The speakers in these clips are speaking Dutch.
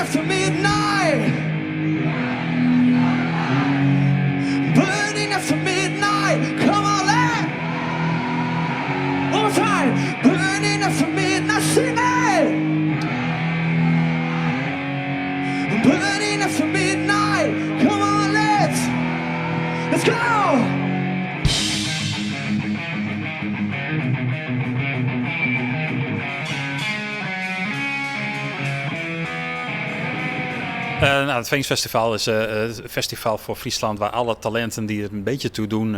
after midnight. Burning after midnight. Come on, lad. One more time. Burning after midnight. Sing it. Burning after midnight. Come on, let's go. Het Phoenix Festival is het festival voor Friesland waar alle talenten die er een beetje toe doen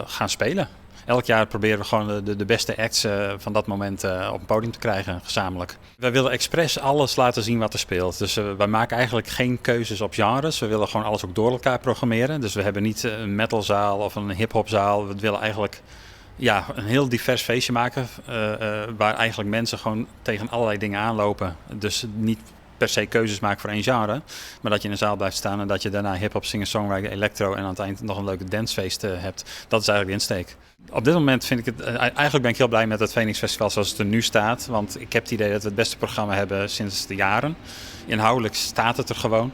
gaan spelen. Elk jaar proberen we gewoon de beste acts van dat moment op een podium te krijgen, gezamenlijk. We willen expres alles laten zien wat er speelt. Dus wij maken eigenlijk geen keuzes op genres. We willen gewoon alles ook door elkaar programmeren. Dus we hebben niet een metalzaal of een hiphopzaal. We willen eigenlijk een heel divers feestje maken waar eigenlijk mensen gewoon tegen allerlei dingen aanlopen. Dus niet per se keuzes maken voor één genre, maar dat je in een zaal blijft staan en dat je daarna hip-hop, singer-songwriter, electro en aan het eind nog een leuke dancefeest hebt. Dat is eigenlijk de insteek. Op dit moment vind ik het, eigenlijk ben ik heel blij met het Phoenix Festival zoals het er nu staat, want ik heb het idee dat we het beste programma hebben sinds de jaren. Inhoudelijk staat het er gewoon.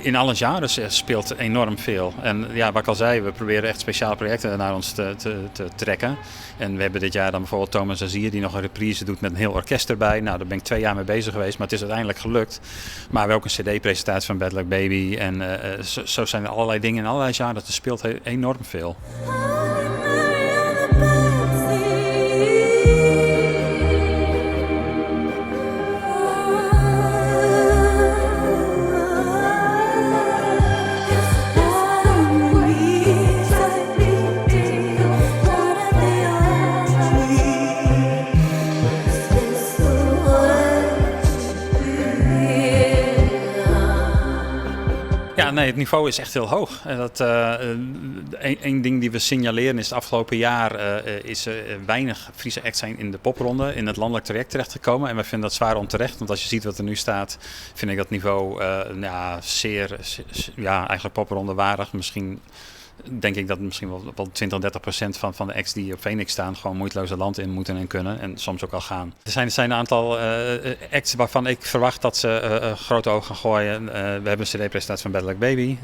In alle genres speelt enorm veel. En ja, wat ik al zei, we proberen echt speciale projecten naar ons te trekken. En we hebben dit jaar dan bijvoorbeeld Thomas Azier die nog een reprise doet met een heel orkest erbij. Nou, daar ben ik 2 jaar mee bezig geweest, maar het is uiteindelijk gelukt. Maar we hebben ook een cd-presentatie van Bad Luck Baby. En zo zijn er allerlei dingen in allerlei genres. Er speelt enorm veel. Ja, nee, het niveau is echt heel hoog. Eén ding die we signaleren is het afgelopen jaar is weinig Friese acts zijn in de popronde in het landelijk traject terechtgekomen. En wij vinden dat zwaar onterecht, want als je ziet wat er nu staat, vind ik dat niveau zeer, eigenlijk popronde waardig. Misschien denk ik dat misschien wel 20-30% van de acts die op Phoenix staan gewoon moeiteloos het land in moeten en kunnen en soms ook al gaan. Er zijn een aantal acts waarvan ik verwacht dat ze grote ogen gaan gooien. We hebben een cd-presentatie van Bad Luck Baby.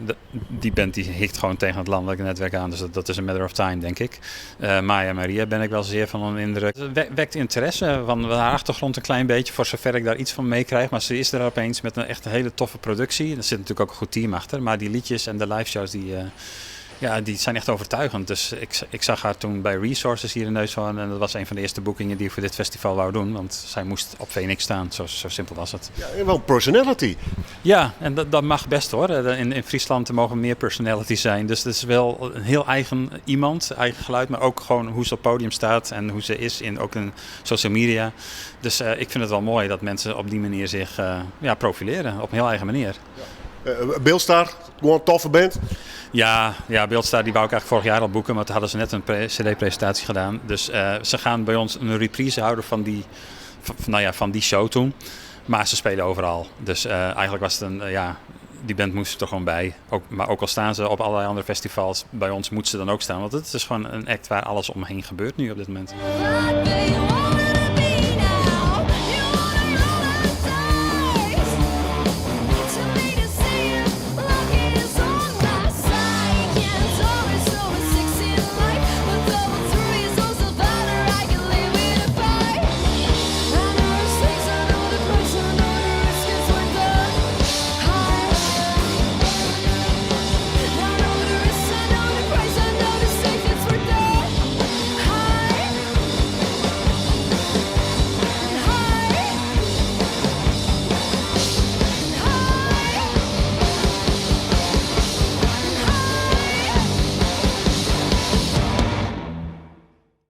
Die band die hikt gewoon tegen het landelijke netwerk aan, dus dat is een matter of time, denk ik. Maya Maria ben ik wel zeer van een indruk. Het wekt interesse van haar achtergrond een klein beetje, voor zover ik daar iets van meekrijg. Maar ze is er opeens met een echt hele toffe productie. Er zit natuurlijk ook een goed team achter, maar die liedjes en de live shows die zijn echt overtuigend. Dus ik zag haar toen bij Resources hier in Neushoorn. En dat was een van de eerste boekingen die ik voor dit festival wou doen. Want zij moest op Phoenix staan. Zo simpel was het. Ja, en wel personality. Ja, en dat mag best hoor. In Friesland mogen meer personality zijn. Dus het is wel een heel eigen iemand. Eigen geluid. Maar ook gewoon hoe ze op het podium staat. En hoe ze is ook in social media. Dus ik vind het wel mooi dat mensen op die manier zich profileren. Op een heel eigen manier. Ja. Beeldstar, gewoon een toffe band. Ja, Beeldstar die wou ik eigenlijk vorig jaar al boeken, maar toen hadden ze net een cd-presentatie gedaan. Dus ze gaan bij ons een reprise houden van die show toen. Maar ze spelen overal. Dus eigenlijk was het die band moest er gewoon bij. Maar ook al staan ze op allerlei andere festivals, bij ons moeten ze dan ook staan. Want het is gewoon een act waar alles omheen gebeurt nu op dit moment.